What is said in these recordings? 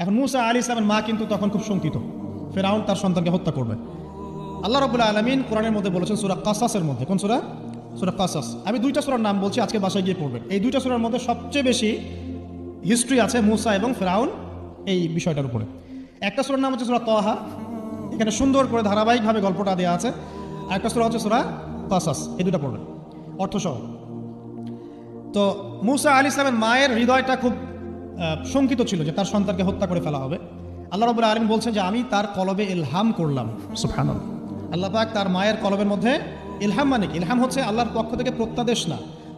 এখন মূসা আলাইহিস সালামের মা কিন্তু তখন খুব শঙ্কিত, ফিরআউন তার সন্তানকে হত্যা করবে। আল্লাহ রাব্বুল আলামিন কোরআনের মধ্যে বলেছেন সূরা কাসাসের মধ্যে, কোন সূরা? সূরা কাসাস। আমি দুইটা সূরার নাম বলছি, আজকে বাসায় গিয়ে পড়বেন। এই দুইটা সূরার মধ্যে সবচেয়ে বেশি হিস্ট্রি আছে মূসা এবং ফিরআউন এই বিষয়টার উপরে। একটা সূরার নাম হচ্ছে সূরা তাহা, এখানে সুন্দর করে ধারাবাহিকভাবে গল্পটা দেওয়া আছে। আর একটা সূরা হচ্ছে সূরা কাসাস, এই দুটো পড়বেন অর্থসহ। তো মূসা আলাইহিস সালামের মায়ের হৃদয়টা খুব শঙ্কিত ছিল যে তার সন্তানকে হত্যা করে ফেলা হবে। আল্লাহ রাব্বুল আলামিন বলছেন যে আমি তার কলবে ইলহাম করলাম। সুবহানাল্লাহ, আল্লাহ পাক তার মায়ের কলবের মধ্যে ইলহাম, মানে কি? ইলহাম হচ্ছে আল্লাহর পক্ষ থেকে প্রত্যাদেশ না,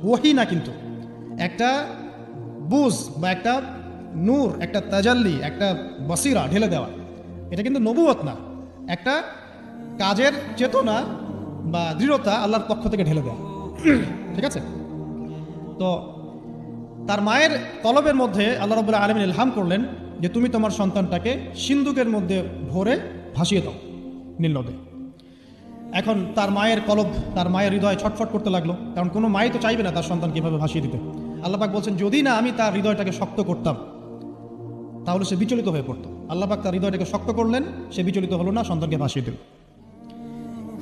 ওহী না, কিন্তু একটা বুঝ বা একটা নূর, একটা তাজাল্লি, একটা বসিরা ঢেলে দেওয়া। এটা কিন্তু নবুয়ত না, একটা কাজের চেতনা বা দৃঢ়তা আল্লাহর পক্ষ থেকে ঢেলে দেওয়া। ঠিক আছে? তো তার মায়ের কলবের মধ্যে আল্লাহ রাব্বুল আলামিন ইলহাম করলেন যে তুমি তোমার সন্তানটাকে সিন্দুকের মধ্যে ভরে ভাসিয়ে দাও নীল নদে। এখন তার মায়ের কলব, তার মায়ের হৃদয় ছটফট করতে লাগলো, কারণ কোনো মাই তো চাইবে না তার সন্তান কীভাবে ভাসিয়ে দিতে। আল্লাহ পাক বলছেন যদি না আমি তার হৃদয়টাকে শক্ত করতাম তাহলে সে বিচলিত হয়ে পড়তো। আল্লাহ পাক তার হৃদয়টাকে শক্ত করলেন, সে বিচলিত হলো না, সন্তানকে ভাসিয়ে দিল।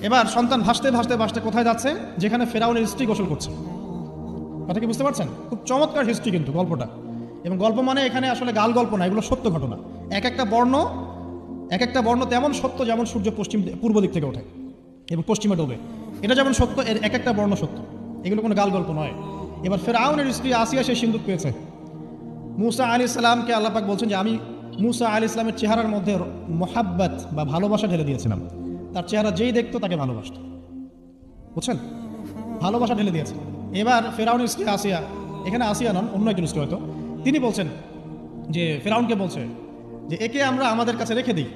এবার সন্তান ভাসতে ভাসতে ভাসতে কোথায় যাচ্ছে? যেখানে ফেরাউনের স্ত্রী গোসল করছে। কথা কি বুঝতে পারছেন? খুব চমৎকার হিস্ট্রি কিন্তু গল্পটা। এবং গল্প মানে এখানে আসলে গাল গল্প না, এগুলো সত্য ঘটনা। এক একটা বর্ণ তেমন সত্য যেমন সূর্য পূর্ব দিক থেকে ওঠে এবং পশ্চিমে ডোবে, এটা যেমন সত্য, এর এক একটা বর্ণ সত্য, এগুলো কোনো গাল গল্প নয়। এবার ফেরাউনের স্ত্রী আসিয়া সেই সিন্দুক পেয়েছে। মূসা আলাইহিস সালামকে আল্লাহ পাক বলছেন যে আমি মূসা আলাইহিস সালামের চেহারার মধ্যে মোহাব্বত বা ভালোবাসা ঢেলে দিয়েছিলাম। তার চেহারা যেই দেখতো তাকে ভালোবাসত, বুঝছেন? ভালোবাসা ঢেলে দিয়েছে। এবার ফেরাউনের স্ত্রী আসিয়া, এখানে আসিয়া নন, অন্য একজন স্ত্রী হয়তো, তিনি বলছেন যে ফেরাউনকে বলছে যে একে আমরা আমাদের কাছে রেখে দিই,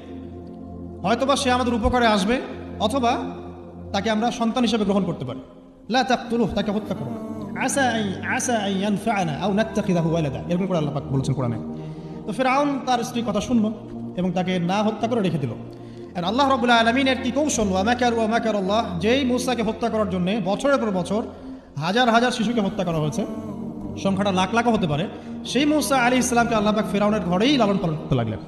হয়তোবা সে আমাদের উপকারে আসবে, অথবা তাকে আমরা সন্তান হিসেবে গ্রহণ করতে পারি। লা তাকতুলুহু, তাকে হত্যা করো না। আসা আন ইয়ানফা'না আও নাত্তাখিযাহু ওয়ালাদা, এরকম করে আল্লাহ পাক বলেছেন কোরআনে। তো ফেরাউন তার স্ত্রীর কথা শুনল এবং তাকে না হত্যা করে রেখে দিল। আর আল্লাহ রাব্বুল আলামিনের কি কৌশল! ওয়া মাকারুল্লাহ, যেই মূসাকে হত্যা করার জন্য বছরের পর বছর হাজার হাজার শিশুকে হত্যা করা হয়েছে, সংখ্যাটা লাখ লাখও হতে পারে, সেই মূসা আলাইহিস সালামকে আল্লাহ পাক ফেরাউনের ঘরেই লালন পালন করতে লাগলেন।